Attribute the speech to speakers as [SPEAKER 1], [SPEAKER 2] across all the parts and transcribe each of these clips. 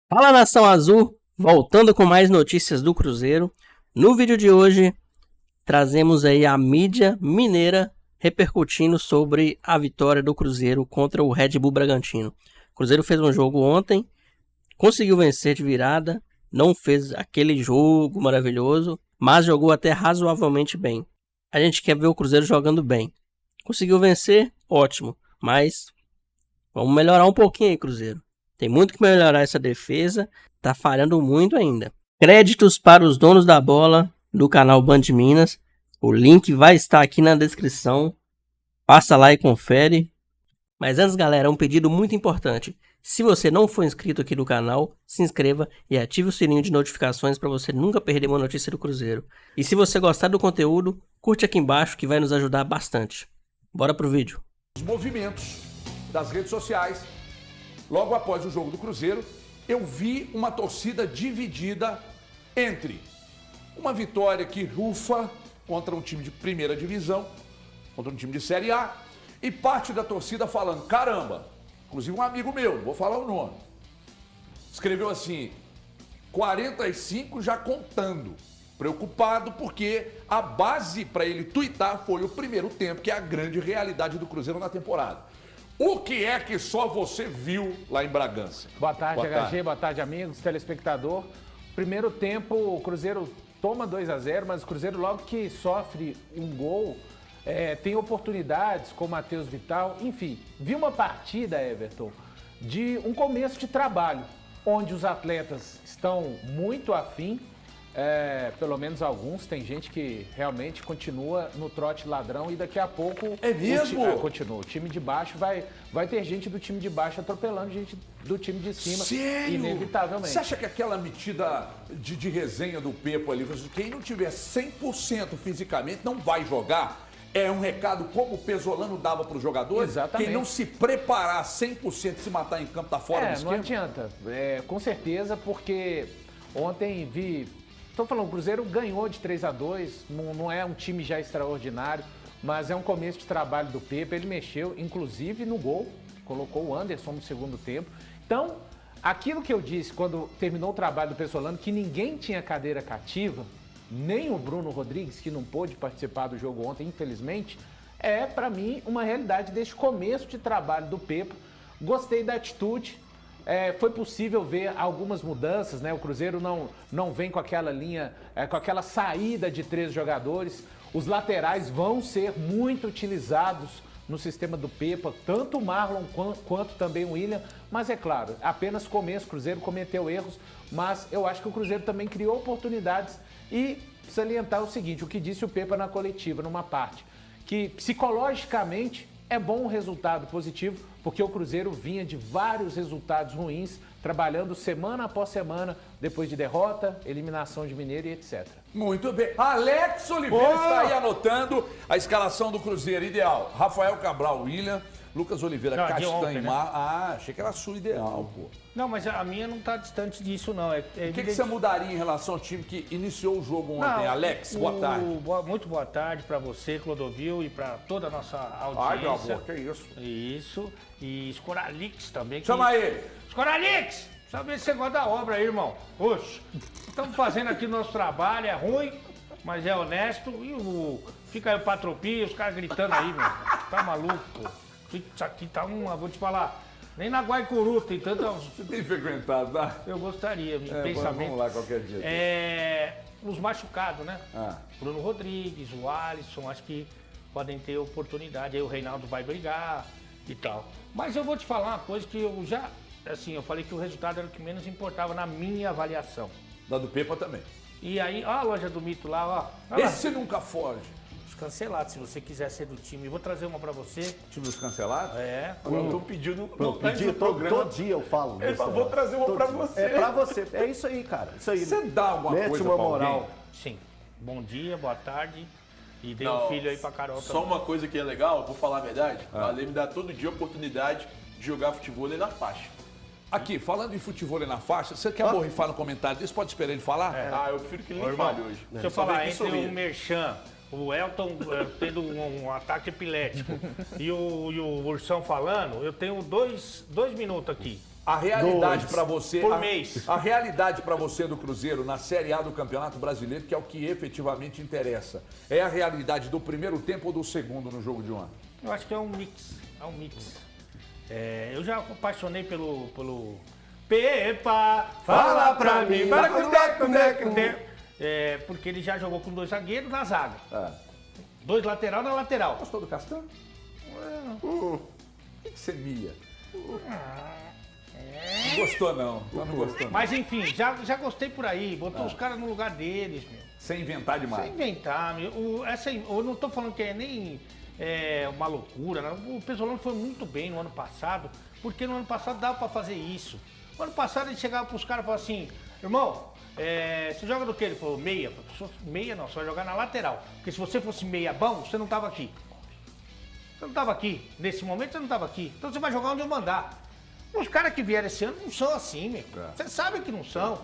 [SPEAKER 1] Fala, Nação Azul, voltando com mais notícias do Cruzeiro. No vídeo de hoje, trazemos aí a mídia mineira repercutindo sobre a vitória do Cruzeiro contra o Red Bull Bragantino. O Cruzeiro fez um jogo ontem, conseguiu vencer de virada, não fez aquele jogo maravilhoso, mas jogou até razoavelmente bem. A gente quer ver o Cruzeiro jogando bem. Conseguiu vencer? Ótimo, mas vamos melhorar um pouquinho aí, Cruzeiro. Tem muito que melhorar essa defesa, tá falhando muito ainda. Créditos para os donos da bola do canal Band Minas. O link vai estar aqui na descrição. Passa lá e confere. Mas antes, galera, um pedido muito importante. Se você não for inscrito aqui no canal, se inscreva e ative o sininho de notificações para você nunca perder uma notícia do Cruzeiro. E se você gostar do conteúdo, curte aqui embaixo que vai nos ajudar bastante. Bora pro vídeo.
[SPEAKER 2] Os movimentos das redes sociais. Logo após o jogo do Cruzeiro, eu vi uma torcida dividida entre uma vitória que rufa contra um time de primeira divisão, contra um time de Série A, e parte da torcida falando, caramba, inclusive um amigo meu, não vou falar o nome, escreveu assim, 45 já contando, preocupado porque a base para ele tuitar foi o primeiro tempo, que é a grande realidade do Cruzeiro na temporada. O que é que só você viu lá em Bragança?
[SPEAKER 3] Boa tarde, HG. Boa tarde, amigos, telespectador. Primeiro tempo, o Cruzeiro toma 2-0, mas o Cruzeiro logo que sofre um gol, tem oportunidades com o Matheus Vital. Enfim, vi uma partida, Everton, de um começo de trabalho, onde os atletas estão muito afim, pelo menos alguns, tem gente que realmente continua no trote ladrão e daqui a pouco...
[SPEAKER 2] É mesmo?
[SPEAKER 3] Continua. O time de baixo vai ter gente do time de baixo atropelando gente do time de cima.
[SPEAKER 2] Sério?
[SPEAKER 3] Inevitavelmente.
[SPEAKER 2] Você acha que aquela metida de resenha do Pepo ali, quem não tiver 100% fisicamente não vai jogar? É um recado como o Pesolano dava para os jogadores?
[SPEAKER 3] Exatamente.
[SPEAKER 2] Quem não se preparar 100% se matar em campo tá fora do esquema?
[SPEAKER 3] Não adianta. Com certeza, porque ontem vi... Estou falando, o Cruzeiro ganhou de 3-2, não é um time já extraordinário, mas é um começo de trabalho do Pepe, ele mexeu, inclusive no gol, colocou o Anderson no segundo tempo. Então, aquilo que eu disse quando terminou o trabalho do Pesolano, que ninguém tinha cadeira cativa, nem o Bruno Rodrigues, que não pôde participar do jogo ontem, infelizmente, é, para mim, uma realidade deste começo de trabalho do Pepe. Gostei da atitude. Foi possível ver algumas mudanças, né? O Cruzeiro não vem com aquela linha, com aquela saída de 3 jogadores. Os laterais vão ser muito utilizados no sistema do Pepa, tanto o Marlon quanto também o William. Mas é claro, apenas começo, o Cruzeiro cometeu erros, mas eu acho que o Cruzeiro também criou oportunidades. E salientar o seguinte, o que disse o Pepa na coletiva, numa parte, que psicologicamente é bom um resultado positivo, porque o Cruzeiro vinha de vários resultados ruins, trabalhando semana após semana, depois de derrota, eliminação de Mineiro e etc.
[SPEAKER 2] Muito bem. Alex Oliveira está aí anotando a escalação do Cruzeiro ideal. Rafael Cabral, William, Lucas Oliveira, Castanhar. Ah, achei que era a sua ideal, pô.
[SPEAKER 4] Não, mas a minha não está distante disso, não.
[SPEAKER 2] O que você mudaria em relação ao time que iniciou o jogo ontem? Alex, boa tarde.
[SPEAKER 4] Muito boa tarde para você, Clodovil, e para toda a nossa audiência.
[SPEAKER 2] Ai, meu amor, que isso?
[SPEAKER 4] Isso. E Escoralix também.
[SPEAKER 2] Chama ele.
[SPEAKER 4] Escoralix! Sabe se você gosta da obra aí, irmão. Oxe, estamos fazendo aqui o nosso trabalho, é ruim, mas é honesto. E fica aí o Patropia, os caras gritando aí, meu. Tá maluco, pô. Isso aqui tá vou te falar... Nem na Guaicuru tem tanta...
[SPEAKER 2] Você tem frequentado, tá?
[SPEAKER 4] Eu gostaria, pensamento.
[SPEAKER 2] Vamos lá qualquer dia.
[SPEAKER 4] Os machucados, né? Bruno Rodrigues, o Alisson, acho que podem ter oportunidade. Aí o Reinaldo vai brigar e tal. Mas eu vou te falar uma coisa que eu já... Assim, eu falei que o resultado era o que menos importava na minha avaliação.
[SPEAKER 2] Da do Pepa também.
[SPEAKER 4] E aí, ó a loja do Mito lá, ó.
[SPEAKER 2] Esse nunca foge.
[SPEAKER 4] Cancelados, se você quiser ser do time. Eu vou trazer uma pra você.
[SPEAKER 2] Time dos cancelados?
[SPEAKER 5] Eu tô pedindo todo dia eu falo.
[SPEAKER 2] Ele falou, vou trazer uma pra você.
[SPEAKER 5] É pra você. É isso aí, cara. Isso aí.
[SPEAKER 2] Você dá alguma coisa
[SPEAKER 5] uma
[SPEAKER 2] pra
[SPEAKER 5] moral.
[SPEAKER 2] alguém?
[SPEAKER 4] Sim. Bom dia, boa tarde. E dei um filho aí pra Carol
[SPEAKER 6] Só
[SPEAKER 4] também.
[SPEAKER 6] uma coisa que é legal, vou falar a verdade. O Ale me dá todo dia a oportunidade de jogar futebol na faixa.
[SPEAKER 2] Aqui, falando em futebol na faixa, você quer borrifar no comentário desse? Pode esperar ele falar?
[SPEAKER 6] Eu prefiro que ele nem
[SPEAKER 4] irmão,
[SPEAKER 6] fale hoje.
[SPEAKER 4] Deixa eu falar, entre o Merchan, o Elton tendo um ataque epilético e o Ursão falando, eu tenho dois minutos aqui.
[SPEAKER 2] A realidade para você...
[SPEAKER 4] por mês.
[SPEAKER 2] A realidade para você do Cruzeiro na Série A do Campeonato Brasileiro, que é o que efetivamente interessa, é a realidade do primeiro tempo ou do segundo no jogo de ontem?
[SPEAKER 4] Eu acho que é um mix. Eu já apaixonei pelo Pepa, fala pra mim. Porque ele já jogou com 2 zagueiros na zaga. 2 lateral na lateral.
[SPEAKER 2] Gostou do Castan? O que você mia? Não gostou não. Não gostou não.
[SPEAKER 4] Mas enfim, já gostei por aí. Botou os caras no lugar deles, meu.
[SPEAKER 2] Sem inventar demais.
[SPEAKER 4] Sem inventar, meu. Eu não tô falando que é nem uma loucura. Não. O Pesolano foi muito bem no ano passado, porque no ano passado dava pra fazer isso. No ano passado ele chegava pros caras e falava assim, irmão, você joga do que? Ele falou, meia. Meia não, você vai jogar na lateral. Porque se você fosse meia bom, você não tava aqui. Você não tava aqui. Nesse momento você não tava aqui. Então você vai jogar onde eu mandar. Os caras que vieram esse ano não são assim, meu. Você sabe que não são.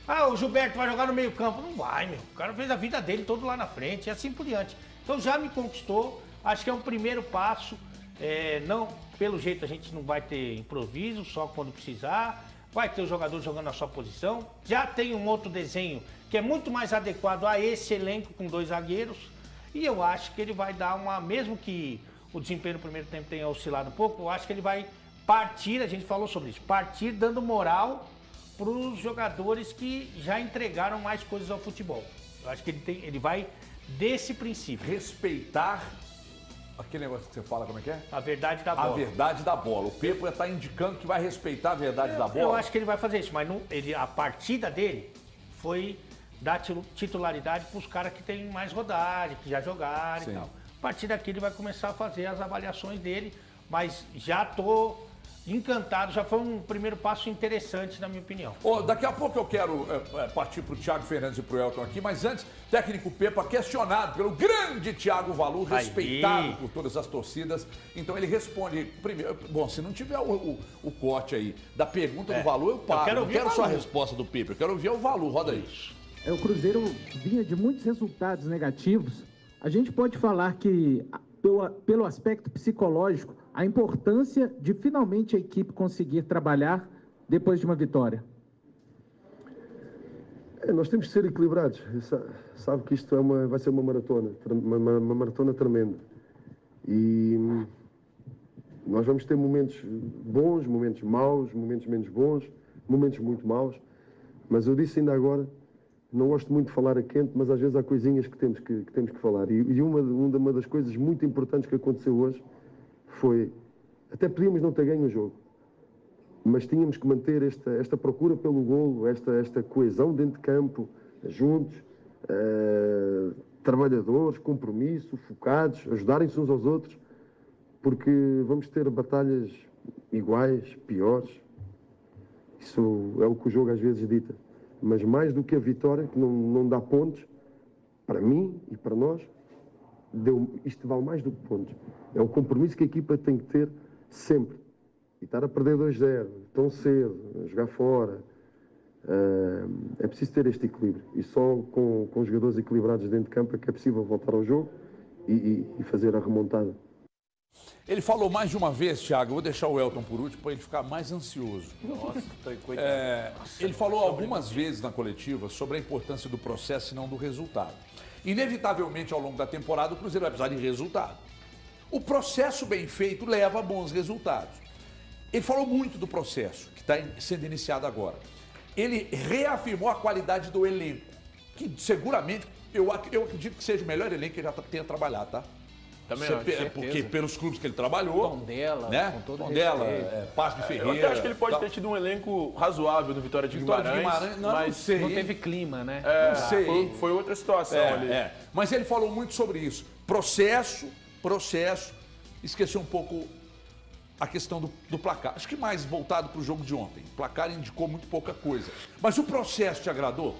[SPEAKER 4] Ah, o Gilberto vai jogar no meio campo. Não vai, meu. O cara fez a vida dele todo lá na frente e assim por diante. Então já me conquistou. Acho que é um primeiro passo. Não, pelo jeito a gente não vai ter improviso, só quando precisar. Vai ter o jogador jogando na sua posição. Já tem um outro desenho que é muito mais adequado a esse elenco com 2 zagueiros. E eu acho que ele vai dar mesmo que o desempenho no primeiro tempo tenha oscilado um pouco, eu acho que ele vai partir, a gente falou sobre isso, partir dando moral para os jogadores que já entregaram mais coisas ao futebol. Eu acho que ele vai desse princípio.
[SPEAKER 2] Respeitar aquele negócio que você fala, como é que é?
[SPEAKER 4] A verdade da bola.
[SPEAKER 2] A verdade da bola. O Pepa está indicando que vai respeitar a verdade da bola.
[SPEAKER 4] Eu acho que ele vai fazer isso, mas a partida dele foi dar titularidade para os caras que têm mais rodagem, que já jogaram e tal. A partir daqui ele vai começar a fazer as avaliações dele, mas já estou encantado, já foi um primeiro passo interessante, na minha opinião.
[SPEAKER 2] Daqui a pouco eu quero partir para o Thiago Fernandes e para o Elton aqui, mas antes, técnico Pepa questionado pelo grande Thiago Valu, respeitado por todas as torcidas. Então ele responde primeiro. Bom, se não tiver o corte aí da pergunta do Valu, eu paro. Eu não quero só a resposta do Pepa, eu quero ouvir o Valu. Roda aí.
[SPEAKER 7] O Cruzeiro vinha de muitos resultados negativos. A gente pode falar que, pelo aspecto psicológico, a importância de finalmente a equipe conseguir trabalhar depois de uma vitória.
[SPEAKER 8] Nós temos que ser equilibrados. Sabe que isto vai ser uma maratona tremenda. E nós vamos ter momentos bons, momentos maus, momentos menos bons, momentos muito maus. Mas eu disse ainda agora, não gosto muito de falar a quente, mas às vezes há coisinhas que temos que falar. E uma das coisas muito importantes que aconteceu hoje foi, até podíamos não ter ganho o jogo, mas tínhamos que manter esta procura pelo golo, esta coesão dentro de campo, juntos, trabalhadores, compromisso, focados, ajudarem-se uns aos outros, porque vamos ter batalhas iguais, piores. Isso é o que o jogo às vezes dita. Mas mais do que a vitória, que não dá pontos, para mim e para nós, isto vale mais do que pontos. É o compromisso que a equipa tem que ter sempre. E estar a perder 2-0, tão cedo, a jogar fora, é preciso ter este equilíbrio. E só com os jogadores equilibrados dentro de campo é que é possível voltar ao jogo e fazer a remontada.
[SPEAKER 2] Ele falou mais de uma vez, Thiago, eu vou deixar o Elton por último para ele ficar mais ansioso.
[SPEAKER 6] Nossa,
[SPEAKER 2] ele falou algumas vezes na coletiva sobre a importância do processo e não do resultado. Inevitavelmente, ao longo da temporada, o Cruzeiro vai precisar de resultado. O processo bem feito leva a bons resultados. Ele falou muito do processo que está sendo iniciado agora. Ele reafirmou a qualidade do elenco, que seguramente, eu acredito que seja o melhor elenco que ele já tenha trabalhado, tá?
[SPEAKER 6] Também
[SPEAKER 2] porque pelos clubes que ele trabalhou,
[SPEAKER 3] Tondela,
[SPEAKER 2] né?
[SPEAKER 3] com todo
[SPEAKER 2] Tondela,
[SPEAKER 3] respeito.
[SPEAKER 2] Passo de Ferreira.
[SPEAKER 6] Eu até acho que ele pode ter tido um elenco razoável no Vitória de Guimarães,
[SPEAKER 2] não sei.
[SPEAKER 3] Não teve clima, né?
[SPEAKER 2] Não sei.
[SPEAKER 6] Foi outra situação ali.
[SPEAKER 2] Mas ele falou muito sobre isso. Processo, esqueceu um pouco a questão do placar. Acho que mais voltado para o jogo de ontem. O placar indicou muito pouca coisa. Mas o processo te agradou?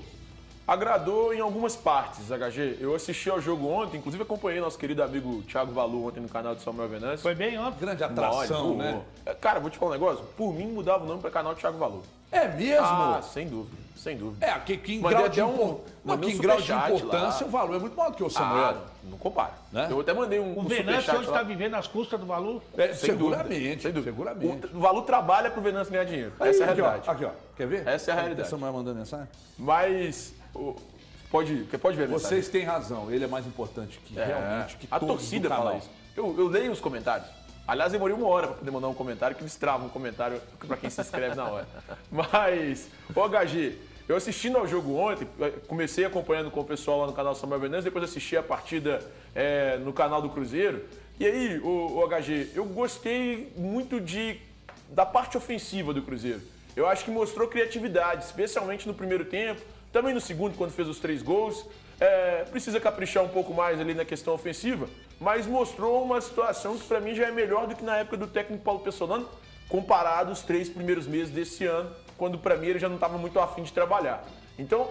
[SPEAKER 6] Agradou em algumas partes, HG. Eu assisti ao jogo ontem, inclusive acompanhei nosso querido amigo Thiago Valu ontem no canal de Samuel Venâncio.
[SPEAKER 4] Foi bem ontem.
[SPEAKER 2] Grande atração, né?
[SPEAKER 6] Cara, vou te falar um negócio. Por mim, mudava o nome para canal Thiago Valu.
[SPEAKER 2] É mesmo?
[SPEAKER 6] Ah, sem dúvida, sem dúvida.
[SPEAKER 2] É, aqui em
[SPEAKER 6] Mandei
[SPEAKER 2] grau de,
[SPEAKER 6] até
[SPEAKER 2] aqui em grau de importância, o valor é muito maior do que o Samuel.
[SPEAKER 6] Não compara.
[SPEAKER 2] Né?
[SPEAKER 6] Eu até mandei um
[SPEAKER 4] O Venâncio
[SPEAKER 6] superchat
[SPEAKER 4] hoje
[SPEAKER 6] lá.
[SPEAKER 4] está vivendo às custas do Valu.
[SPEAKER 2] Seguramente,
[SPEAKER 6] Sem dúvida.
[SPEAKER 2] seguramente.
[SPEAKER 6] O Valu trabalha pro Venâncio ganhar dinheiro.
[SPEAKER 2] Aí,
[SPEAKER 6] Essa é a
[SPEAKER 2] aqui, ó,
[SPEAKER 6] realidade.
[SPEAKER 2] aqui, ó. Quer ver?
[SPEAKER 6] Essa é a realidade.
[SPEAKER 2] O Samuel mandando mensagem.
[SPEAKER 6] Mas, pode ver a mensagem.
[SPEAKER 2] Vocês têm razão, ele é mais importante que realmente que
[SPEAKER 6] A
[SPEAKER 2] todos
[SPEAKER 6] torcida
[SPEAKER 2] do
[SPEAKER 6] fala
[SPEAKER 2] canal.
[SPEAKER 6] isso. Eu leio os comentários. Aliás, demorei 1 hora para poder mandar um comentário, que eles travam um comentário para quem se inscreve na hora. Mas, ô HG, eu assistindo ao jogo ontem, comecei acompanhando com o pessoal lá no canal Samuel Venâncio, depois assisti a partida no canal do Cruzeiro. E aí, o HG, eu gostei muito da parte ofensiva do Cruzeiro. Eu acho que mostrou criatividade, especialmente no primeiro tempo, também no segundo, quando fez os 3 gols. Precisa caprichar um pouco mais ali na questão ofensiva, mas mostrou uma situação que para mim já é melhor do que na época do técnico Paulo Pessolano, comparado aos 3 primeiros meses desse ano, quando para mim ele já não estava muito afim de trabalhar. Então,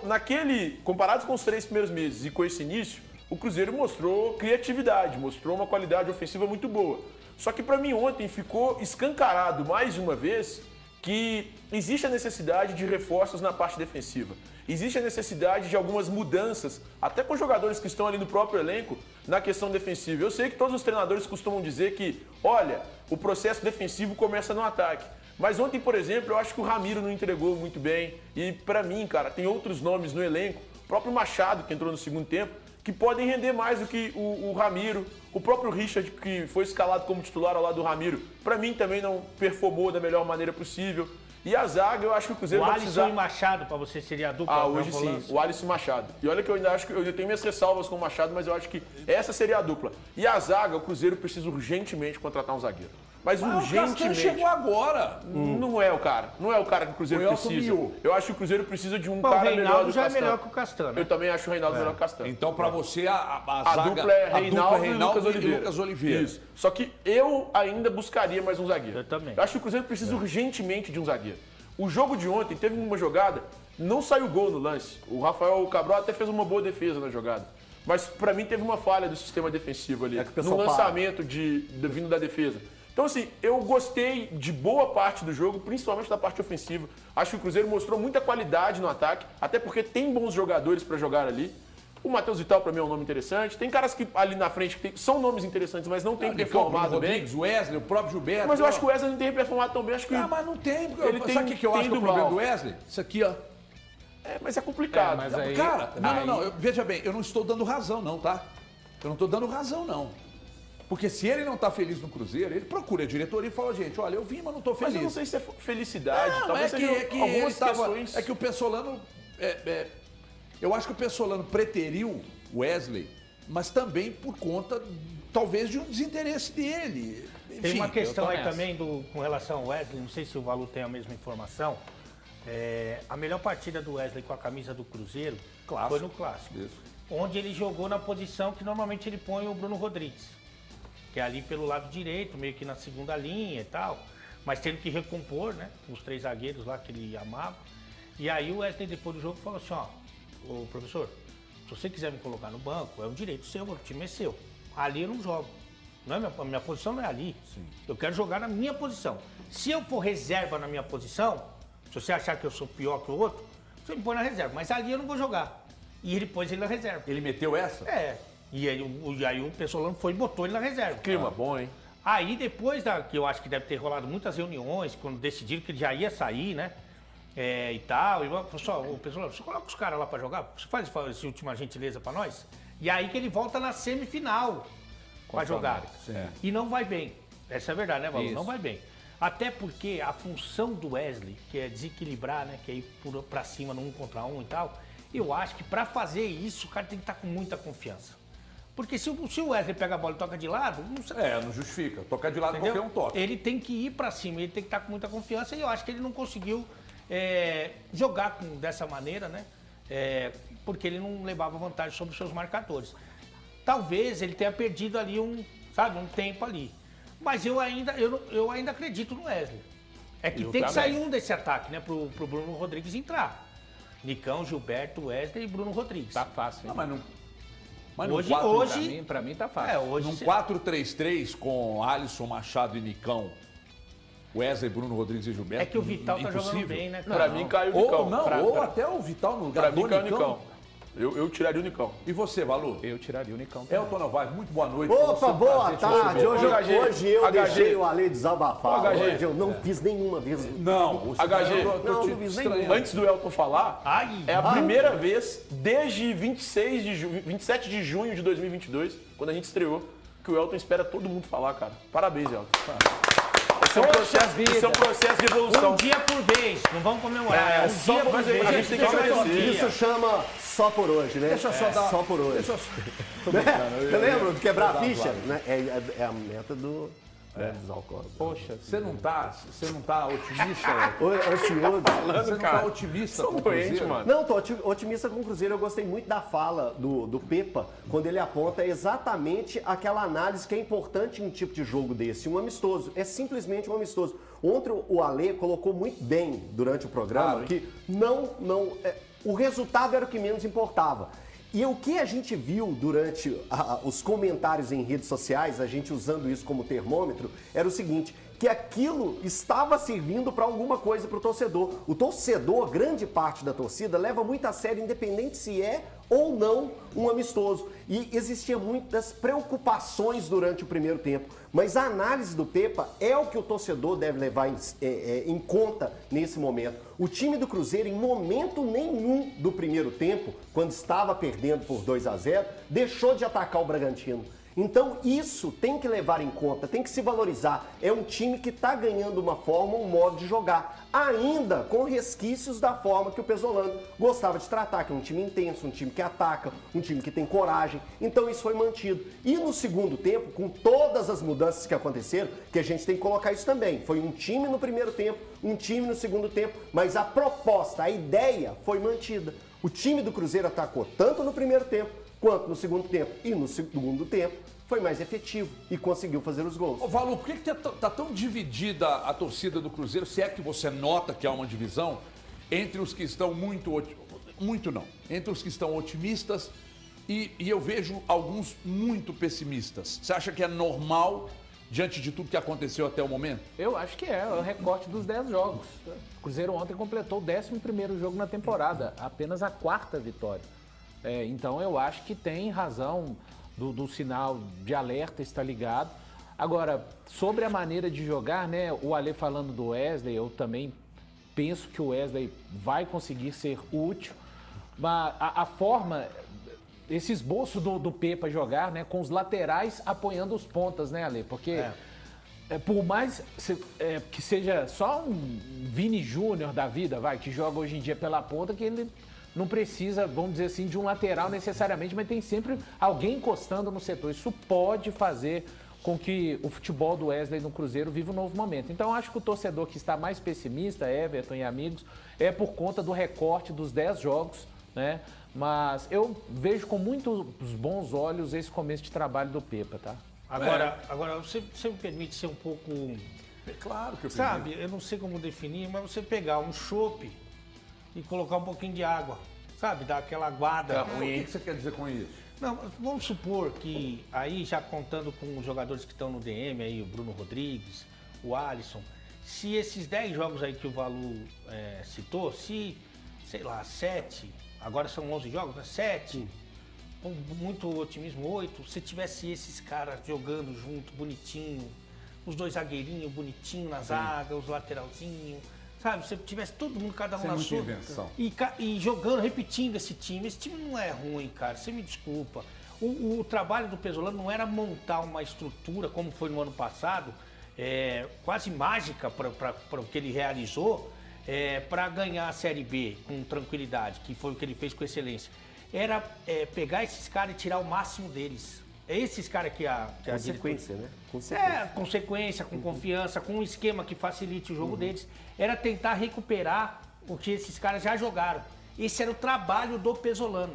[SPEAKER 6] comparados com os 3 primeiros meses e com esse início, o Cruzeiro mostrou criatividade, mostrou uma qualidade ofensiva muito boa. Só que para mim ontem ficou escancarado mais uma vez que existe a necessidade de reforços na parte defensiva. Existe a necessidade de algumas mudanças, até com jogadores que estão ali no próprio elenco, na questão defensiva. Eu sei que todos os treinadores costumam dizer que, olha, o processo defensivo começa no ataque. Mas ontem, por exemplo, eu acho que o Ramiro não entregou muito bem. E pra mim, cara, tem outros nomes no elenco, o próprio Machado, que entrou no segundo tempo, que podem render mais do que o Ramiro. O próprio Richard, que foi escalado como titular ao lado do Ramiro, pra mim também não performou da melhor maneira possível. E a zaga, eu acho que o Cruzeiro vai precisar...
[SPEAKER 4] O Alisson e Machado, pra você, seria a dupla?
[SPEAKER 6] Hoje sim, o Alisson e Machado. E olha que eu ainda acho que eu tenho minhas ressalvas com o Machado, mas eu acho que essa seria a dupla. E a zaga, o Cruzeiro precisa urgentemente contratar um zagueiro. Mas
[SPEAKER 2] O Castanho
[SPEAKER 6] urgentemente.
[SPEAKER 2] chegou agora.
[SPEAKER 6] Não é o cara. Não é o cara que o Cruzeiro
[SPEAKER 2] O Elton
[SPEAKER 6] precisa.
[SPEAKER 2] Miu.
[SPEAKER 6] Eu acho que o Cruzeiro precisa de um
[SPEAKER 4] Bom,
[SPEAKER 6] cara
[SPEAKER 4] o
[SPEAKER 6] melhor do
[SPEAKER 4] Reinaldo
[SPEAKER 6] que
[SPEAKER 4] já é
[SPEAKER 6] Castanho.
[SPEAKER 4] melhor que o Castanho, né?
[SPEAKER 6] Eu também acho o Reinaldo melhor que o Castanho.
[SPEAKER 2] Então, pra você, a
[SPEAKER 6] A
[SPEAKER 2] zaga...
[SPEAKER 6] dupla é
[SPEAKER 2] a
[SPEAKER 6] Reinaldo,
[SPEAKER 2] dupla
[SPEAKER 6] e Lucas Oliveira. Isso. Só que eu ainda buscaria mais um zagueiro.
[SPEAKER 4] Eu também.
[SPEAKER 6] Eu acho que o Cruzeiro precisa urgentemente de um zagueiro. O jogo de ontem teve uma jogada, não saiu gol no lance. O Rafael Cabral até fez uma boa defesa na jogada. Mas pra mim teve uma falha do sistema defensivo ali.
[SPEAKER 5] É que o pessoal
[SPEAKER 6] no lançamento vindo da defesa. Então, assim, eu gostei de boa parte do jogo, principalmente da parte ofensiva. Acho que o Cruzeiro mostrou muita qualidade no ataque, até porque tem bons jogadores para jogar ali. O Matheus Vital, para mim, é um nome interessante. Tem caras que ali na frente que são nomes interessantes, mas não tem performado bem.
[SPEAKER 2] Rodrigues, Wesley, o próprio Gilberto.
[SPEAKER 6] Mas eu acho que o Wesley não tem performado tão bem. Acho que
[SPEAKER 2] mas não tem.
[SPEAKER 6] Ele
[SPEAKER 2] Sabe o que eu acho que é o problema do Wesley? Isso aqui, ó.
[SPEAKER 6] mas é complicado.
[SPEAKER 3] mas aí-
[SPEAKER 2] Cara, não. Veja bem, eu não estou dando razão, não, tá? Eu não estou dando razão, não. Porque se ele não tá feliz no Cruzeiro, ele procura a diretoria e fala, gente, olha, eu vim, mas não tô feliz.
[SPEAKER 6] Mas eu não sei se é felicidade.
[SPEAKER 2] Não,
[SPEAKER 6] talvez sejam algumas questões.
[SPEAKER 2] É que o Pessolano... eu acho que o Pessolano preteriu o Wesley, mas também por conta, talvez, de um desinteresse dele. Enfim,
[SPEAKER 4] Tem uma questão
[SPEAKER 2] eu tô
[SPEAKER 4] aí
[SPEAKER 2] nessa.
[SPEAKER 4] também com relação ao Wesley, não sei se o Valu tem a mesma informação. A melhor partida do Wesley com a camisa do Cruzeiro foi no Clássico.
[SPEAKER 2] Isso.
[SPEAKER 4] Onde ele jogou na posição que normalmente ele põe o Bruno Rodrigues. Que é ali pelo lado direito, meio que na segunda linha e tal. Mas tendo que recompor, né? Os 3 zagueiros lá que ele amava. E aí o Wesley, depois do jogo, falou assim, ó, ô professor, se você quiser me colocar no banco, é um direito seu, o time é seu. Ali eu não jogo. Não é a minha posição não é ali. Sim. Eu quero jogar na minha posição. Se eu for reserva na minha posição, se você achar que eu sou pior que o outro, você me põe na reserva. Mas ali eu não vou jogar. E ele pôs ele na reserva.
[SPEAKER 2] Ele meteu essa?
[SPEAKER 4] E aí o Pessolano foi e botou ele na reserva.
[SPEAKER 6] Clima bom, hein?
[SPEAKER 4] Aí depois que eu acho que deve ter rolado muitas reuniões, quando decidiram que ele já ia sair, né? E tal. E o Pessolano, você coloca os caras lá pra jogar? Você faz essa última gentileza pra nós? E aí que ele volta na semifinal pra jogar. E não vai bem. Essa é a verdade, né, Valu?
[SPEAKER 2] Isso.
[SPEAKER 4] Não vai bem. Até porque a função do Wesley, que é desequilibrar, né? Que é ir pra cima no 1 contra 1 e tal, eu acho que pra fazer isso o cara tem que estar com muita confiança. Porque se o Wesley pega a bola e toca de lado,
[SPEAKER 2] Não justifica. Tocar de lado
[SPEAKER 4] entendeu?
[SPEAKER 2] qualquer um toca.
[SPEAKER 4] Ele tem que ir pra cima, ele tem que estar com muita confiança e eu acho que ele não conseguiu jogar dessa maneira, né? Porque ele não levava vantagem sobre os seus marcadores. Talvez ele tenha perdido ali um tempo ali. Mas eu ainda acredito no Wesley. É que tem que sair um desse ataque, né? Pro Bruno Rodrigues entrar. Nicão, Gilberto, Wesley e Bruno Rodrigues.
[SPEAKER 3] Tá fácil, hein?
[SPEAKER 2] Não, mas
[SPEAKER 4] Hoje-
[SPEAKER 3] Pra mim tá fácil.
[SPEAKER 4] Hoje
[SPEAKER 2] num 4-3-3 com Alisson, Machado e Nicão, Wesley, Bruno Rodrigues e Gilberto.
[SPEAKER 4] É que o Vital tá
[SPEAKER 2] impossível.
[SPEAKER 4] jogando bem, né?
[SPEAKER 6] Pra mim caiu o Nicão.
[SPEAKER 2] Ou até o Vital no lugar
[SPEAKER 6] Pra
[SPEAKER 2] do
[SPEAKER 6] mim caiu o
[SPEAKER 2] Nicão.
[SPEAKER 6] Nicão. Eu tiraria o Nicão.
[SPEAKER 2] E você, Valu?
[SPEAKER 3] Eu tiraria o Nicão.
[SPEAKER 2] Elton Novaes, muito boa noite.
[SPEAKER 5] Opa, boa tarde. Hoje eu deixei o Ale desabafar.
[SPEAKER 6] HG.
[SPEAKER 5] Hoje eu não fiz nenhuma vez.
[SPEAKER 2] Não,
[SPEAKER 6] HG.
[SPEAKER 5] Não fiz nenhuma.
[SPEAKER 6] Antes do Elton falar, é a primeira vez desde 27 de junho de 2022, quando a gente estreou, que o Elton espera todo mundo falar, cara. Parabéns, Elton. Esse é um processo de evolução.
[SPEAKER 4] Um dia por vez, não vamos comemorar.
[SPEAKER 6] Só
[SPEAKER 4] dia
[SPEAKER 6] por
[SPEAKER 4] por
[SPEAKER 6] vez,
[SPEAKER 4] vez.
[SPEAKER 6] a gente tem que agradecer.
[SPEAKER 5] Isso chama só por hoje, né?
[SPEAKER 2] Deixa eu só dar...
[SPEAKER 5] Só por hoje.
[SPEAKER 2] Deixa eu...
[SPEAKER 5] Você lembra de quebrar a ficha? Né? É a meta do Desalcool.
[SPEAKER 3] Poxa,
[SPEAKER 2] Você não tá otimista?
[SPEAKER 5] Ansioso.
[SPEAKER 2] Você não tá otimista com o Cruzeiro?
[SPEAKER 6] Mano.
[SPEAKER 5] Não, tô otimista com o Cruzeiro. Eu gostei muito da fala do Pepa, quando ele aponta exatamente aquela análise que é importante em um tipo de jogo desse, um amistoso. É simplesmente um amistoso. Ontem o Ale colocou muito bem durante o programa que o resultado era o que menos importava. E o que a gente viu durante os comentários em redes sociais, a gente usando isso como termômetro, era o seguinte, que aquilo estava servindo para alguma coisa para o torcedor. O torcedor, grande parte da torcida, leva muito a sério, independente se é ou não um amistoso. E existia muitas preocupações durante o primeiro tempo. Mas a análise do Pepa é o que o torcedor deve levar em conta nesse momento. O time do Cruzeiro, em momento nenhum do primeiro tempo, quando estava perdendo por 2-0, deixou de atacar o Bragantino. Então isso tem que levar em conta, tem que se valorizar. É um time que está ganhando uma forma, um modo de jogar, ainda com resquícios da forma que o Pesolano gostava de tratar, que é um time intenso, um time que ataca, um time que tem coragem. Então isso foi mantido. E no segundo tempo, com todas as mudanças que aconteceram, que a gente tem que colocar isso também, foi um time no primeiro tempo, um time no segundo tempo, mas a proposta, a ideia foi mantida. O time do Cruzeiro atacou tanto no primeiro tempo, quanto no segundo tempo. E no segundo tempo foi mais efetivo e conseguiu fazer os gols.
[SPEAKER 2] Ô, Valu, por que tá tão dividida a torcida do Cruzeiro, se é que você nota que há uma divisão, entre os que estão entre os que estão otimistas e eu vejo alguns muito pessimistas. Você acha que é normal diante de tudo que aconteceu até o momento?
[SPEAKER 3] eu acho que é o recorte dos 10 jogos. O Cruzeiro ontem completou o 11º jogo na temporada, apenas a 4ª vitória. Então eu acho que tem razão do sinal de alerta estar ligado. Agora, sobre a maneira de jogar, né? O Ale falando do Wesley, eu também penso que o Wesley vai conseguir ser útil. Mas a forma, esse esboço do Pepa jogar, né? Com os laterais apoiando os pontas, né, Ale? Porque por mais que seja só um Vini Júnior da vida, que joga hoje em dia pela ponta, que ele não precisa, vamos dizer assim, de um lateral necessariamente, mas tem sempre alguém encostando no setor. Isso pode fazer com que o futebol do Wesley no Cruzeiro viva um novo momento. Então, acho que o torcedor que está mais pessimista, Everton e amigos, é por conta do recorte dos 10 jogos, né? Mas eu vejo com muitos bons olhos esse começo de trabalho do Pepa, tá?
[SPEAKER 4] Agora você me permite ser um pouco...
[SPEAKER 2] É claro que eu
[SPEAKER 4] Sabe, eu não sei como definir, mas você pegar um chopp e colocar um pouquinho de água, sabe? Dar aquela aguada.
[SPEAKER 2] O que você quer dizer com isso?
[SPEAKER 4] Não, vamos supor que aí, já contando com os jogadores que estão no DM, aí o Bruno Rodrigues, o Alisson, se esses 10 jogos aí que o Valu citou, se, sei lá, 7, agora são 11 jogos, né? 7, com muito otimismo, 8, se tivesse esses caras jogando junto, bonitinho, os dois zagueirinhos bonitinho na zaga, os lateralzinhos, sabe? Se tivesse todo mundo, cada um na sua.
[SPEAKER 2] Invenção.
[SPEAKER 4] E jogando, repetindo esse time não é ruim, cara. Você me desculpa. O trabalho do Pesolano não era montar uma estrutura, como foi no ano passado, quase mágica para o que ele realizou, para ganhar a Série B com tranquilidade, que foi o que ele fez com excelência. Era pegar esses caras e tirar o máximo deles. É esses caras que a
[SPEAKER 5] Consequência, né?
[SPEAKER 4] Consequência, com confiança, com um esquema que facilite o jogo deles. Era tentar recuperar o que esses caras já jogaram. Esse era o trabalho do Pesolano.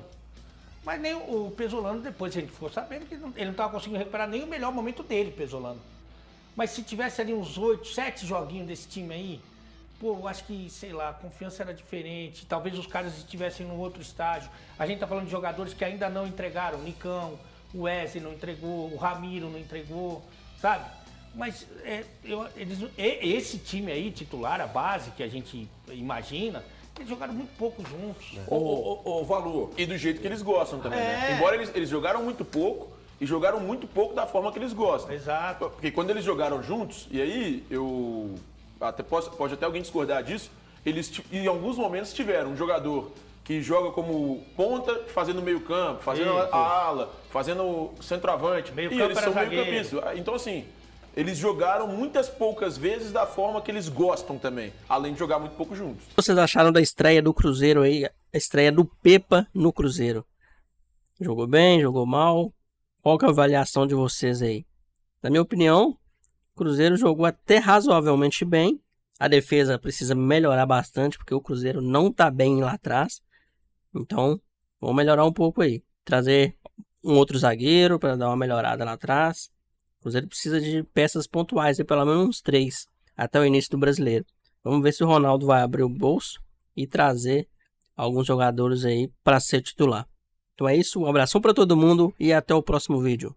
[SPEAKER 4] Mas nem o Pesolano, depois a gente ficou sabendo que ele não estava conseguindo recuperar nem o melhor momento dele, Pesolano. Mas se tivesse ali uns 8, 7 joguinhos desse time aí, eu acho que, sei lá, a confiança era diferente. Talvez os caras estivessem num outro estágio. A gente tá falando de jogadores que ainda não entregaram. O Nicão, o Wesley não entregou, o Ramiro não entregou, sabe? Mas esse time aí, titular, a base que a gente imagina, eles jogaram muito pouco juntos.
[SPEAKER 2] Ô, Valu.
[SPEAKER 6] E do jeito que eles gostam também, né? Embora eles jogaram muito pouco, e jogaram muito pouco da forma que eles gostam.
[SPEAKER 4] Exato.
[SPEAKER 6] Porque quando eles jogaram juntos, e aí pode até alguém discordar disso, eles em alguns momentos tiveram um jogador que joga como ponta, fazendo meio campo, fazendo a ala, fazendo centroavante.
[SPEAKER 4] Meio
[SPEAKER 6] e
[SPEAKER 4] campo
[SPEAKER 6] eles
[SPEAKER 4] era
[SPEAKER 6] são meio
[SPEAKER 4] zagueiro.
[SPEAKER 6] campistas. Então, assim, eles jogaram muitas poucas vezes da forma que eles gostam também, além de jogar muito pouco juntos.
[SPEAKER 1] O que vocês acharam da estreia do Cruzeiro aí? A estreia do Pepa no Cruzeiro. Jogou bem, jogou mal? Qual que é a avaliação de vocês aí? Na minha opinião, o Cruzeiro jogou até razoavelmente bem. A defesa precisa melhorar bastante, porque o Cruzeiro não tá bem lá atrás. Então, vamos melhorar um pouco aí. Trazer um outro zagueiro para dar uma melhorada lá atrás. O Cruzeiro precisa de peças pontuais, pelo menos uns 3, até o início do Brasileiro. Vamos ver se o Ronaldo vai abrir o bolso e trazer alguns jogadores aí para ser titular. Então é isso, um abração para todo mundo e até o próximo vídeo.